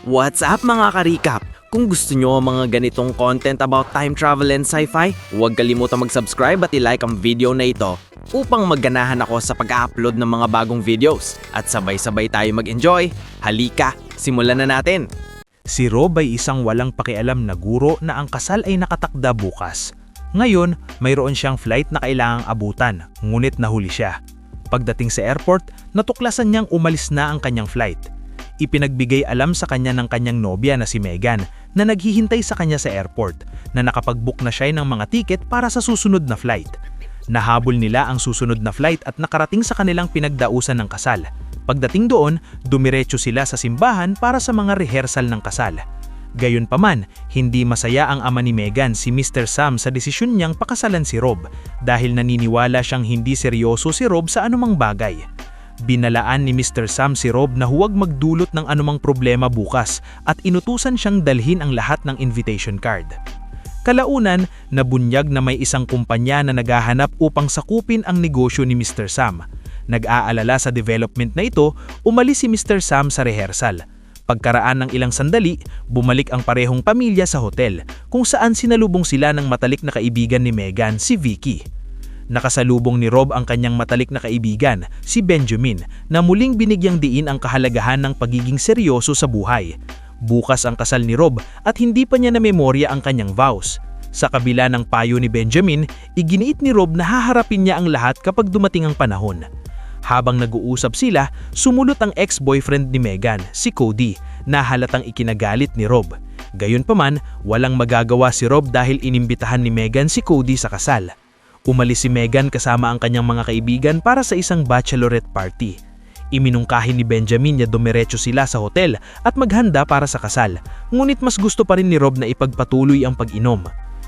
What's up mga ka-recap? Kung gusto nyo ang mga ganitong content about time travel and sci-fi, huwag kalimutang mag-subscribe at i-like ang video na ito upang magganahan ako sa pag-upload ng mga bagong videos at sabay-sabay tayo mag-enjoy. Halika, simulan na natin! Si Rob ay isang walang pakialam na guro na ang kasal ay nakatakda bukas. Ngayon, mayroon siyang flight na kailangang abutan, ngunit nahuli siya. Pagdating sa airport, natuklasan niyang umalis na ang kanyang flight. Ipinagbigay alam sa kanya ng kanyang nobya na si Megan na naghihintay sa kanya sa airport na nakapag-book na siya ng mga tiket para sa susunod na flight. Nahabol nila ang susunod na flight at nakarating sa kanilang pinagdausan ng kasal. Pagdating doon, dumiretso sila sa simbahan para sa mga rehearsal ng kasal. Gayunpaman, hindi masaya ang ama ni Megan, si Mr. Sam, sa desisyon niyang pakasalan si Rob dahil naniniwala siyang hindi seryoso si Rob sa anumang bagay. Binalaan ni Mr. Sam si Rob na huwag magdulot ng anumang problema bukas at inutusan siyang dalhin ang lahat ng invitation card. Kalaunan, nabunyag na may isang kumpanya na naghahanap upang sakupin ang negosyo ni Mr. Sam. Nag-aalala sa development na ito, umalis si Mr. Sam sa rehearsal. Pagkaraan ng ilang sandali, bumalik ang parehong pamilya sa hotel kung saan sinalubong sila ng matalik na kaibigan ni Megan, si Vicky. Nakasalubong ni Rob ang kanyang matalik na kaibigan, si Benjamin, na muling binigyang diin ang kahalagahan ng pagiging seryoso sa buhay. Bukas ang kasal ni Rob at hindi pa niya namemorya ang kanyang vows. Sa kabila ng payo ni Benjamin, iginiit ni Rob na haharapin niya ang lahat kapag dumating ang panahon. Habang nag-uusap sila, sumulot ang ex-boyfriend ni Megan, si Cody, na halatang ikinagalit ni Rob. Gayunpaman, walang magagawa si Rob dahil inimbitahan ni Megan si Cody sa kasal. Umalis si Megan kasama ang kanyang mga kaibigan para sa isang bachelorette party. Iminungkahi ni Benjamin na dumiretso sila sa hotel at maghanda para sa kasal, ngunit mas gusto pa rin ni Rob na ipagpatuloy ang pag-inom.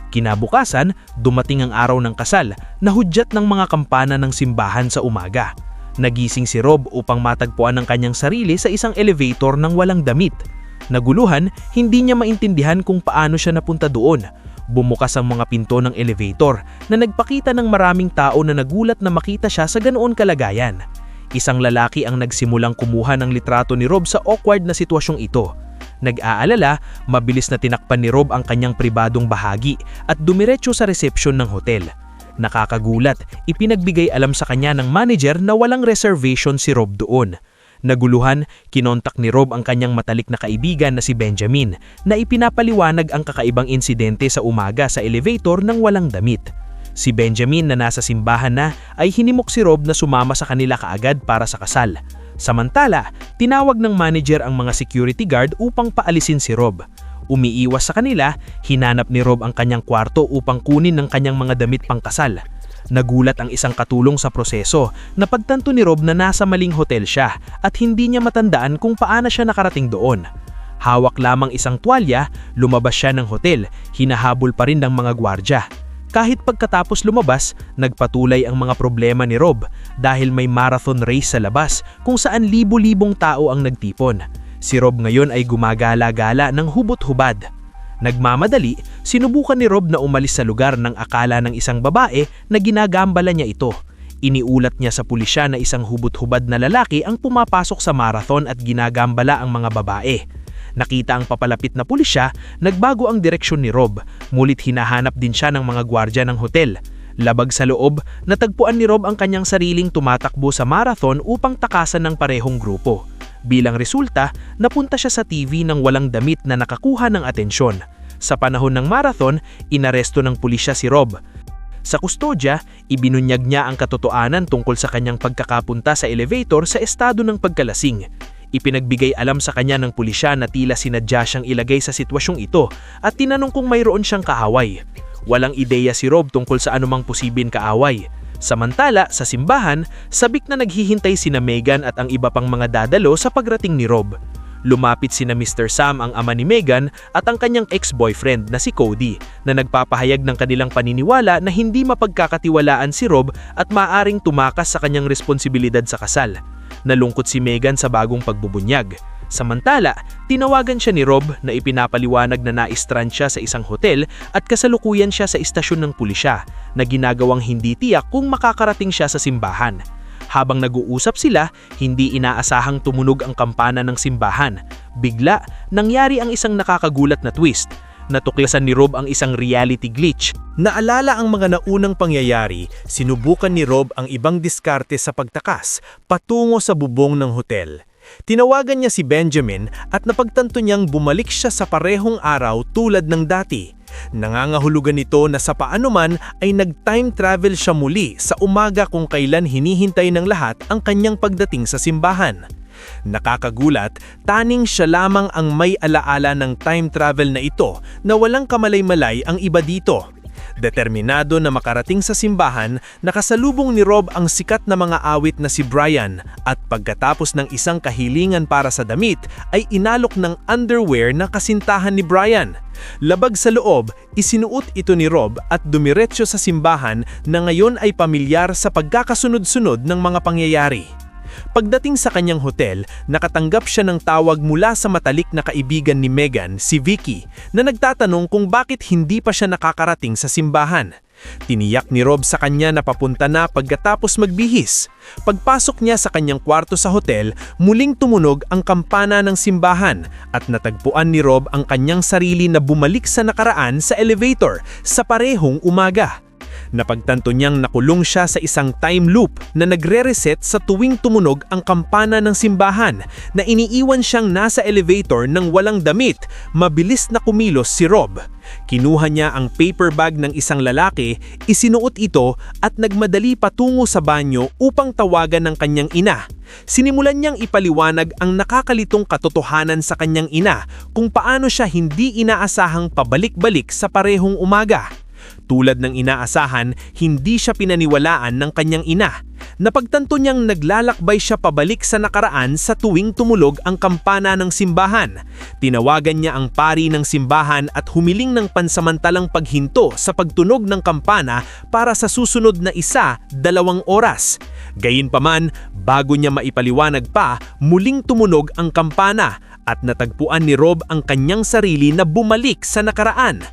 Kinabukasan, dumating ang araw ng kasal na hudyat ng mga kampana ng simbahan sa umaga. Nagising si Rob upang matagpuan ang kanyang sarili sa isang elevator ng walang damit. Naguluhan, hindi niya maintindihan kung paano siya napunta doon. Bumukas ang mga pinto ng elevator na nagpakita ng maraming tao na nagulat na makita siya sa ganoon kalagayan. Isang lalaki ang nagsimulang kumuha ng litrato ni Rob sa awkward na sitwasyong ito. Nag-aalala, mabilis na tinakpan ni Rob ang kanyang pribadong bahagi at dumiretso sa resepsyon ng hotel. Nakakagulat, ipinagbigay alam sa kanya ng manager na walang reservation si Rob doon. Naguluhan, kinontak ni Rob ang kanyang matalik na kaibigan na si Benjamin na ipinapaliwanag ang kakaibang insidente sa umaga sa elevator ng walang damit. Si Benjamin na nasa simbahan na ay hinimok si Rob na sumama sa kanila kaagad para sa kasal. Samantala, tinawag ng manager ang mga security guard upang paalisin si Rob. Umiiwas sa kanila, hinanap ni Rob ang kanyang kwarto upang kunin ng kanyang mga damit pangkasal. Nagulat ang isang katulong sa proseso na pagtanto ni Rob na nasa maling hotel siya at hindi niya matandaan kung paano siya nakarating doon. Hawak lamang isang tuwalya, lumabas siya ng hotel, hinahabol pa rin ng mga gwardya. Kahit pagkatapos lumabas, nagpatuloy ang mga problema ni Rob dahil may marathon race sa labas kung saan libo-libong tao ang nagtipon. Si Rob ngayon ay gumagala-gala ng hubot-hubad. Nagmamadali, sinubukan ni Rob na umalis sa lugar ng akala ng isang babae na ginagambala niya ito. Iniulat niya sa pulisya na isang hubot-hubad na lalaki ang pumapasok sa marathon at ginagambala ang mga babae. Nakita ang papalapit na pulisya, nagbago ang direksyon ni Rob, mulit hinahanap din siya ng mga gwardya ng hotel. Labag sa loob, natagpuan ni Rob ang kanyang sariling tumatakbo sa marathon upang takasan ng parehong grupo. Bilang resulta, napunta siya sa TV ng walang damit na nakakuha ng atensyon. Sa panahon ng marathon, inaresto ng pulisya si Rob. Sa kustodya, ibinunyag niya ang katotohanan tungkol sa kanyang pagkakapunta sa elevator sa estado ng pagkalasing. Ipinagbigay alam sa kanya ng pulisya na tila sinadya siyang ilagay sa sitwasyong ito at tinanong kung mayroon siyang kaaway. Walang ideya si Rob tungkol sa anumang posibling kaaway. Samantala, sa simbahan, sabik na naghihintay sina Megan at ang iba pang mga dadalo sa pagrating ni Rob. Lumapit sina Mr. Sam, ang ama ni Megan, at ang kanyang ex-boyfriend na si Cody, na nagpapahayag ng kanilang paniniwala na hindi mapagkakatiwalaan si Rob at maaring tumakas sa kanyang responsibilidad sa kasal. Nalungkot si Megan sa bagong pagbubunyag. Samantala, tinawagan siya ni Rob na ipinapaliwanag na na-strand siya sa isang hotel at kasalukuyan siya sa istasyon ng pulisya na ginagawang hindi tiyak kung makakarating siya sa simbahan. Habang nag-uusap sila, hindi inaasahang tumunog ang kampana ng simbahan. Bigla, nangyari ang isang nakakagulat na twist. Natuklasan ni Rob ang isang reality glitch. Naalala ang mga naunang pangyayari, sinubukan ni Rob ang ibang diskarte sa pagtakas patungo sa bubong ng hotel. Tinawagan niya si Benjamin at napagtanto niyang bumalik siya sa parehong araw tulad ng dati. Nangangahulugan nito na sa paanoman ay nag-time travel siya muli sa umaga kung kailan hinihintay ng lahat ang kanyang pagdating sa simbahan. Nakakagulat, taning siya lamang ang may alaala ng time travel na ito na walang kamalay-malay ang iba dito. Determinado na makarating sa simbahan, nakasalubong ni Rob ang sikat na mga awit na si Brian at pagkatapos ng isang kahilingan para sa damit ay inalok ng underwear na kasintahan ni Brian. Labag sa loob, isinuot ito ni Rob at dumiretso sa simbahan na ngayon ay pamilyar sa pagkakasunod-sunod ng mga pangyayari. Pagdating sa kanyang hotel, nakatanggap siya ng tawag mula sa matalik na kaibigan ni Megan, si Vicky, na nagtatanong kung bakit hindi pa siya nakakarating sa simbahan. Tiniyak ni Rob sa kanya na papunta na pagkatapos magbihis. Pagpasok niya sa kanyang kwarto sa hotel, muling tumunog ang kampana ng simbahan at natagpuan ni Rob ang kanyang sarili na bumalik sa nakaraan sa elevator sa parehong umaga. Napagtanto niyang nakulong siya sa isang time loop na nagre-reset sa tuwing tumunog ang kampana ng simbahan na iniiwan siyang nasa elevator ng walang damit. Mabilis na kumilos si Rob. Kinuha niya ang paper bag ng isang lalaki, isinuot ito at nagmadali patungo sa banyo upang tawagan ng kanyang ina. Sinimulan niyang ipaliwanag ang nakakalitong katotohanan sa kanyang ina kung paano siya hindi inaasahang pabalik-balik sa parehong umaga. Tulad ng inaasahan, hindi siya pinaniwalaan ng kanyang ina. Napagtanto niyang naglalakbay siya pabalik sa nakaraan sa tuwing tumulog ang kampana ng simbahan. Tinawagan niya ang pari ng simbahan at humiling ng pansamantalang paghinto sa pagtunog ng kampana para sa susunod na 1-2 oras. Gayunpaman, bago niya maipaliwanag pa, muling tumunog ang kampana at natagpuan ni Rob ang kanyang sarili na bumalik sa nakaraan.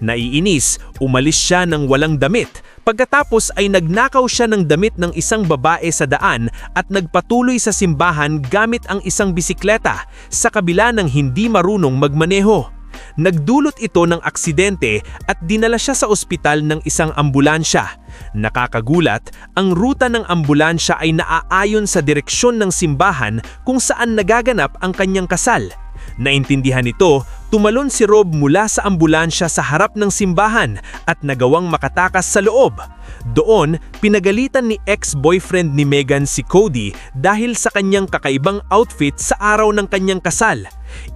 Naiinis, umalis siya ng walang damit. Pagkatapos ay nagnakaw siya ng damit ng isang babae sa daan at nagpatuloy sa simbahan gamit ang isang bisikleta sa kabila ng hindi marunong magmaneho. Nagdulot ito ng aksidente at dinala siya sa ospital ng isang ambulansya. Nakakagulat, ang ruta ng ambulansya ay naaayon sa direksyon ng simbahan kung saan nagaganap ang kanyang kasal. Naintindihan nito, tumalon si Rob mula sa ambulansya sa harap ng simbahan at nagawang makatakas sa loob. Doon, pinagalitan ni ex-boyfriend ni Megan si Cody dahil sa kanyang kakaibang outfit sa araw ng kanyang kasal.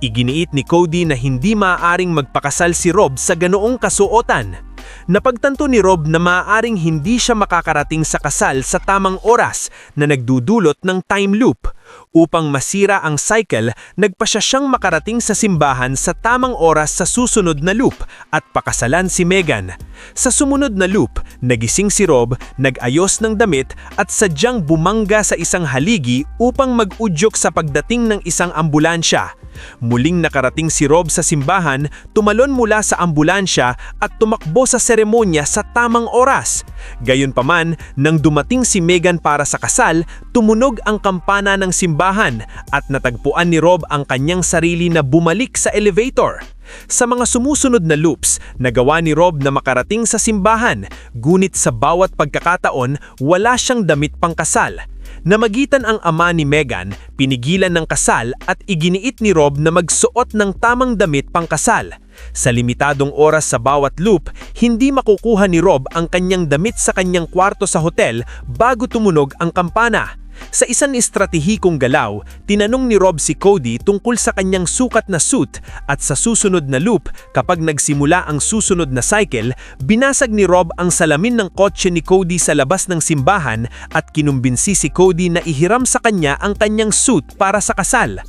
Iginiit ni Cody na hindi maaaring magpakasal si Rob sa ganoong kasuotan. Napagtanto ni Rob na maaaring hindi siya makakarating sa kasal sa tamang oras na nagdudulot ng time loop. Upang masira ang cycle, nagpasya siyang makarating sa simbahan sa tamang oras sa susunod na loop at pakasalan si Megan. Sa sumunod na loop, nagising si Rob, nag-ayos ng damit at sadyang bumangga sa isang haligi upang mag-udyok sa pagdating ng isang ambulansya. Muling nakarating si Rob sa simbahan, tumalon mula sa ambulansya at tumakbo sa seremonya sa tamang oras. Gayunpaman, nang dumating si Megan para sa kasal, tumunog ang kampana ng simbahan at natagpuan ni Rob ang kanyang sarili na bumalik sa elevator. Sa mga sumusunod na loops, nagawa ni Rob na makarating sa simbahan, ngunit sa bawat pagkakataon, wala siyang damit pang kasal. Namagitan ang ama ni Megan, pinigilan ng kasal at iginiit ni Rob na magsuot ng tamang damit pang kasal. Sa limitadong oras sa bawat loop, hindi makukuha ni Rob ang kanyang damit sa kanyang kwarto sa hotel bago tumunog ang kampana. Sa isang estratehikong galaw, tinanong ni Rob si Cody tungkol sa kanyang sukat na suit at sa susunod na loop, kapag nagsimula ang susunod na cycle, binasag ni Rob ang salamin ng kotse ni Cody sa labas ng simbahan at kinumbinsi si Cody na ihiram sa kanya ang kanyang suit para sa kasal.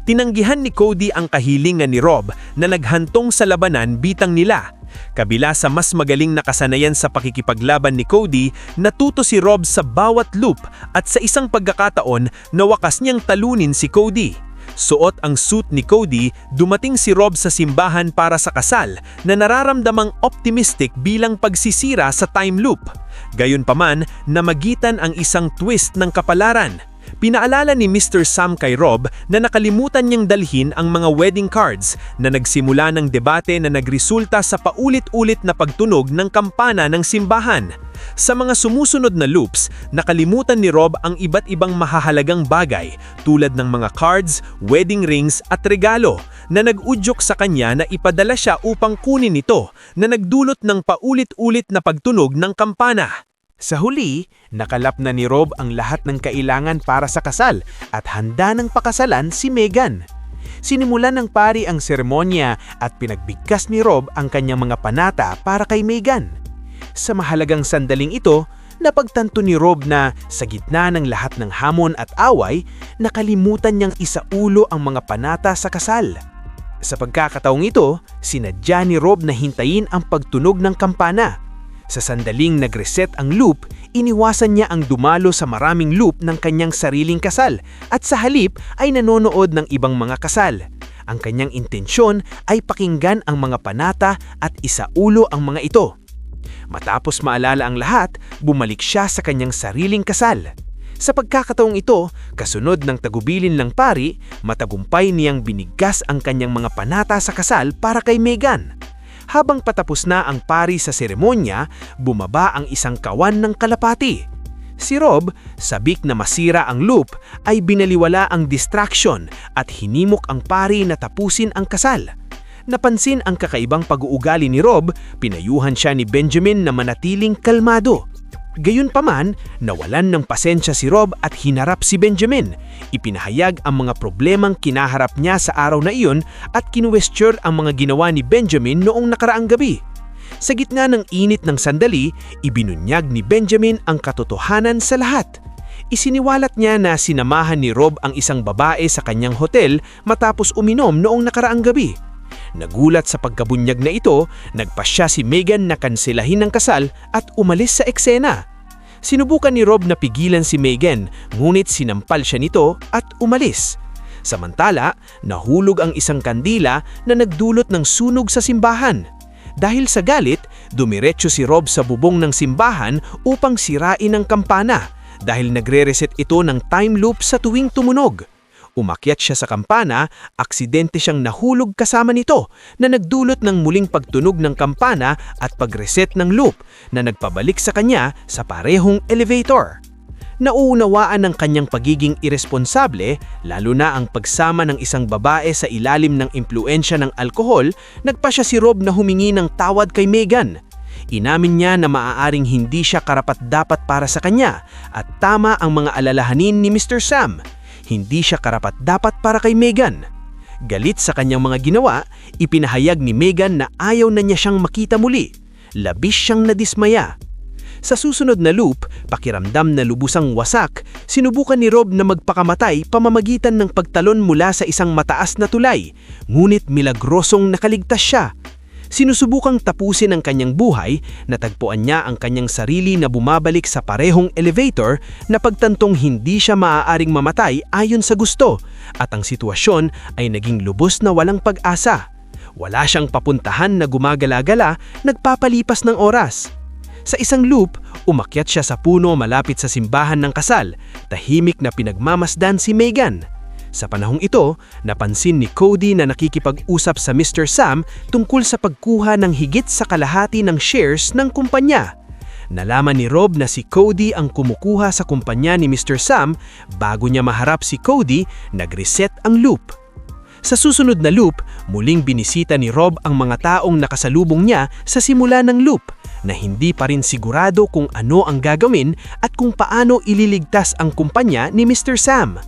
Tinanggihan ni Cody ang kahilingan ni Rob na naghantong sa labanan bitang nila. Kabila sa mas magaling na kasanayan sa pakikipaglaban ni Cody, natuto si Rob sa bawat loop at sa isang pagkakataon, nawakas niyang talunin si Cody. Suot ang suit ni Cody, dumating si Rob sa simbahan para sa kasal na nararamdamang optimistic bilang pagsisira sa time loop. Gayunpaman, namagitan ang isang twist ng kapalaran. Pinaalala ni Mr. Sam kay Rob na nakalimutan niyang dalhin ang mga wedding cards na nagsimula ng debate na nagresulta sa paulit-ulit na pagtunog ng kampana ng simbahan. Sa mga sumusunod na loops, nakalimutan ni Rob ang iba't ibang mahahalagang bagay tulad ng mga cards, wedding rings at regalo na nag-udyok sa kanya na ipadala siya upang kunin ito na nagdulot ng paulit-ulit na pagtunog ng kampana. Sa huli, nakalap na ni Rob ang lahat ng kailangan para sa kasal at handa ng pakasalan si Megan. Sinimulan ng pari ang seremonya at pinagbigkas ni Rob ang kanyang mga panata para kay Megan. Sa mahalagang sandaling ito, napagtanto ni Rob na sa gitna ng lahat ng hamon at away, nakalimutan niyang isaulo ang mga panata sa kasal. Sa pagkakataong ito, sinadya ni Rob na hintayin ang pagtunog ng kampana. Sa sandaling nag-reset ang loop, iniwasan niya ang dumalo sa maraming loop ng kanyang sariling kasal at sa halip ay nanonood ng ibang mga kasal. Ang kanyang intensyon ay pakinggan ang mga panata at isaulo ang mga ito. Matapos maalala ang lahat, bumalik siya sa kanyang sariling kasal. Sa pagkakataong ito, kasunod ng tagubilin ng pari, matagumpay niyang binigkas ang kanyang mga panata sa kasal para kay Megan. Habang patapos na ang pari sa seremonya, bumaba ang isang kawan ng kalapati. Si Rob, sabik na masira ang loop, ay binaliwala ang distraction at hinimok ang pari na tapusin ang kasal. Napansin ang kakaibang pag-uugali ni Rob, pinayuhan siya ni Benjamin na manatiling kalmado. Gayunpaman, nawalan ng pasensya si Rob at hinarap si Benjamin. Ipinahayag ang mga problemang kinaharap niya sa araw na iyon at kinuwestiyon ang mga ginawa ni Benjamin noong nakaraang gabi. Sa gitna ng init ng sandali, ibinunyag ni Benjamin ang katotohanan sa lahat. Isiniwalat niya na sinamahan ni Rob ang isang babae sa kanyang hotel matapos uminom noong nakaraang gabi. Nagulat sa pagkabunyag na ito, nagpasya si Megan na kanselahin ang kasal at umalis sa eksena. Sinubukan ni Rob na pigilan si Megan, ngunit sinampal siya nito at umalis. Samantala, nahulog ang isang kandila na nagdulot ng sunog sa simbahan. Dahil sa galit, dumiretso si Rob sa bubong ng simbahan upang sirain ang kampana dahil nagre-reset ito ng time loop sa tuwing tumunog. Umakyat siya sa kampana, aksidente siyang nahulog kasama nito na nagdulot ng muling pagtunog ng kampana at pag-reset ng loop na nagpabalik sa kanya sa parehong elevator. Nauunawaan ng kanyang pagiging iresponsable, lalo na ang pagsama ng isang babae sa ilalim ng impluensya ng alkohol, nagpasya si Rob na humingi ng tawad kay Megan. Inamin niya na maaaring hindi siya karapat-dapat para sa kanya at tama ang mga alalahanin ni Mr. Sam. Hindi siya karapat-dapat para kay Megan. Galit sa kanyang mga ginawa, ipinahayag ni Megan na ayaw na niya siyang makita muli. Labis siyang nadismaya. Sa susunod na loop, pakiramdam na lubusang wasak, sinubukan ni Rob na magpakamatay pamamagitan ng pagtalon mula sa isang mataas na tulay, ngunit milagrosong nakaligtas siya. Sinusubukang tapusin ang kanyang buhay, natagpuan niya ang kanyang sarili na bumabalik sa parehong elevator na pagtantong hindi siya maaaring mamatay ayon sa gusto at ang sitwasyon ay naging lubos na walang pag-asa. Wala siyang papuntahan na gumagala-gala, nagpapalipas ng oras. Sa isang loop, umakyat siya sa puno malapit sa simbahan ng kasal, tahimik na pinagmamasdan si Megan. Sa panahong ito, napansin ni Cody na nakikipag-usap sa Mr. Sam tungkol sa pagkuha ng higit sa kalahati ng shares ng kumpanya. Nalaman ni Rob na si Cody ang kumukuha sa kumpanya ni Mr. Sam. Bago niya maharap si Cody, nag-reset ang loop. Sa susunod na loop, muling binisita ni Rob ang mga taong nakasalubong niya sa simula ng loop na hindi pa rin sigurado kung ano ang gagawin at kung paano ililigtas ang kumpanya ni Mr. Sam.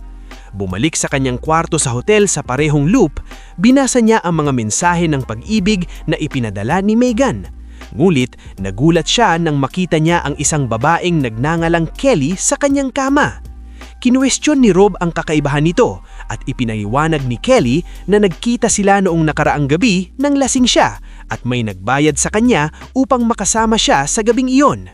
Bumalik sa kanyang kwarto sa hotel sa parehong loop, binasa niya ang mga mensahe ng pag-ibig na ipinadala ni Megan. Ngulit, nagulat siya nang makita niya ang isang babaeng nagngangalang Kelly sa kanyang kama. Kinuwestiyon ni Rob ang kakaibahan nito at ipinaliwanag ni Kelly na nagkita sila noong nakaraang gabi nang lasing siya at may nagbayad sa kanya upang makasama siya sa gabing iyon.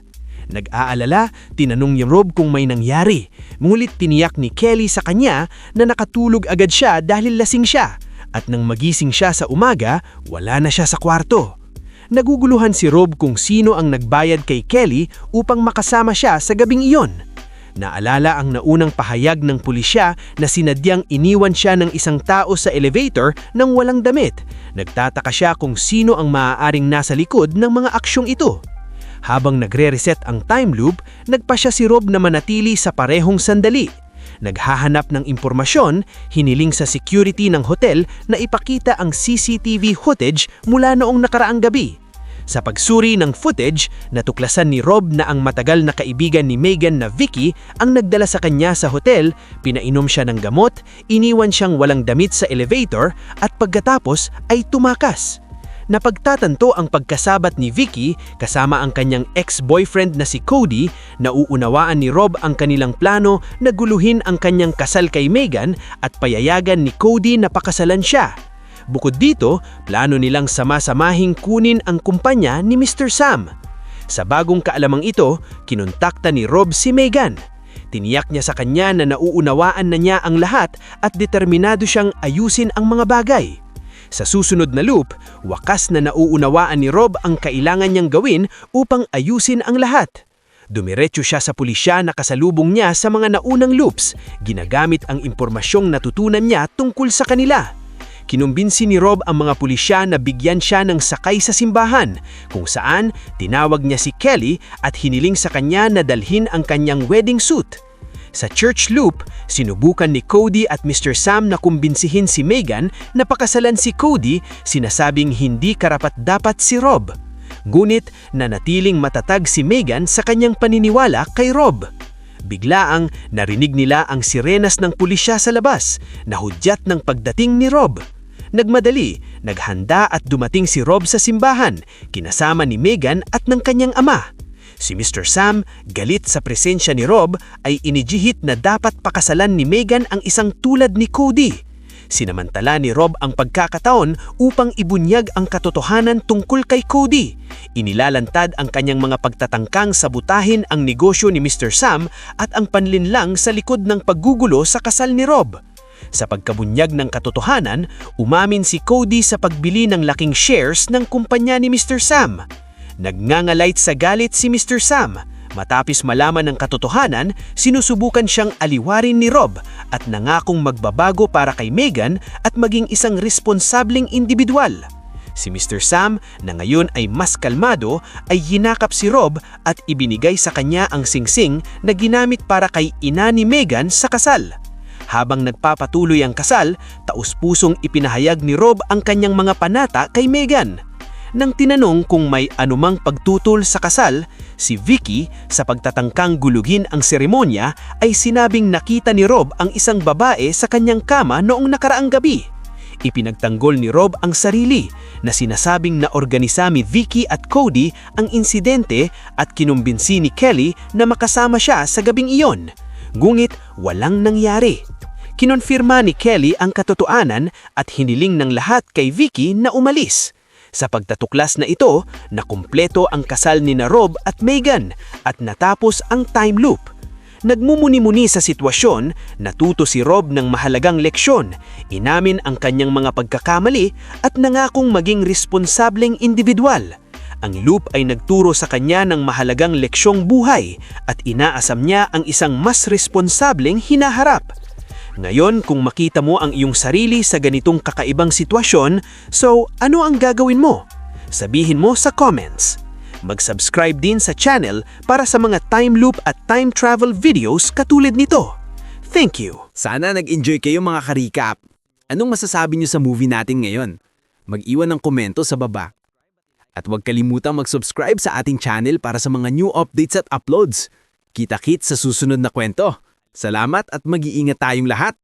Nag-aalala, tinanong ni Rob kung may nangyari. Ngunit tiniyak ni Kelly sa kanya na nakatulog agad siya dahil lasing siya. At nang magising siya sa umaga, wala na siya sa kwarto. Naguguluhan si Rob kung sino ang nagbayad kay Kelly upang makasama siya sa gabing iyon. Naalala ang naunang pahayag ng pulisya na sinadyang iniwan siya ng isang tao sa elevator nang walang damit. Nagtataka siya kung sino ang maaaring nasa likod ng mga aksyong ito. Habang nagre-reset ang time loop, nagpasya si Rob na manatili sa parehong sandali. Naghahanap ng impormasyon, hiniling sa security ng hotel na ipakita ang CCTV footage mula noong nakaraang gabi. Sa pagsuri ng footage, natuklasan ni Rob na ang matagal na kaibigan ni Megan na Vicky ang nagdala sa kanya sa hotel, pinainom siya ng gamot, iniwan siyang walang damit sa elevator at pagkatapos ay tumakas. Napagtatanto ang pagkasabat ni Vicky kasama ang kanyang ex-boyfriend na si Cody, nauunawaan ni Rob ang kanilang plano na guluhin ang kanyang kasal kay Megan at payayagan ni Cody na pakasalan siya. Bukod dito, plano nilang sama-samahing kunin ang kumpanya ni Mr. Sam. Sa bagong kaalamang ito, kinontakta ni Rob si Megan. Tiniyak niya sa kanya na nauunawaan na niya ang lahat at determinado siyang ayusin ang mga bagay. Sa susunod na loop, wakas na nauunawaan ni Rob ang kailangan niyang gawin upang ayusin ang lahat. Dumiretso siya sa pulisya na kasalubong niya sa mga naunang loops, ginagamit ang impormasyong natutunan niya tungkol sa kanila. Kinumbinsi ni Rob ang mga pulisya na bigyan siya ng sakay sa simbahan, kung saan tinawag niya si Kelly at hiniling sa kanya na dalhin ang kanyang wedding suit. Sa church loop, sinubukan ni Cody at Mr. Sam na kumbinsihin si Megan na pakasalan si Cody, sinasabing hindi karapat-dapat si Rob. Ngunit nanatiling matatag si Megan sa kanyang paniniwala kay Rob. Biglaang narinig nila ang sirenas ng pulisya sa labas, nahudyat ng pagdating ni Rob. Nagmadali, naghanda at dumating si Rob sa simbahan, kinasama ni Megan at ng kanyang ama. Si Mr. Sam, galit sa presensya ni Rob, ay inijihit na dapat pakasalan ni Megan ang isang tulad ni Cody. Sinamantala ni Rob ang pagkakataon upang ibunyag ang katotohanan tungkol kay Cody. Inilalantad ang kanyang mga pagtatangkang sabutahin ang negosyo ni Mr. Sam at ang panlinlang sa likod ng paggugulo sa kasal ni Rob. Sa pagkabunyag ng katotohanan, umamin si Cody sa pagbili ng laking shares ng kumpanya ni Mr. Sam. Nagngangalait sa galit si Mr. Sam. Matapos malaman ng katotohanan, sinusubukan siyang aliwarin ni Rob at nangakong magbabago para kay Megan at maging isang responsableng individual. Si Mr. Sam, na ngayon ay mas kalmado, ay hinakap si Rob at ibinigay sa kanya ang singsing na ginamit para kay ina ni Megan sa kasal. Habang nagpapatuloy ang kasal, taus-pusong ipinahayag ni Rob ang kanyang mga panata kay Megan. Nang tinanong kung may anumang pagtutol sa kasal, si Vicky, sa pagtatangkang gulugin ang seremonya, ay sinabing nakita ni Rob ang isang babae sa kanyang kama noong nakaraang gabi. Ipinagtanggol ni Rob ang sarili na sinasabing naorganisa ni Vicky at Cody ang insidente at kinumbinsi ni Kelly na makasama siya sa gabing iyon. Ngunit walang nangyari. Kinonfirma ni Kelly ang katotohanan at hiniling ng lahat kay Vicky na umalis. Sa pagtatuklas na ito, nakumpleto ang kasal ni na Rob at Megan at natapos ang time loop. Nagmumuni-muni sa sitwasyon, natuto si Rob ng mahalagang leksyon, inamin ang kanyang mga pagkakamali at nangakong maging responsableng individual. Ang loop ay nagturo sa kanya ng mahalagang leksyong buhay at inaasam niya ang isang mas responsableng hinaharap. Ngayon, kung makita mo ang iyong sarili sa ganitong kakaibang sitwasyon, so ano ang gagawin mo? Sabihin mo sa comments. Mag-subscribe din sa channel para sa mga time loop at time travel videos katulad nito. Thank you! Sana nag-enjoy kayo mga ka-recap. Anong masasabi niyo sa movie natin ngayon? Mag-iwan ng komento sa baba. At huwag kalimutang mag-subscribe sa ating channel para sa mga new updates at uploads. Kita-kits sa susunod na kwento. Salamat at mag-iingat tayong lahat!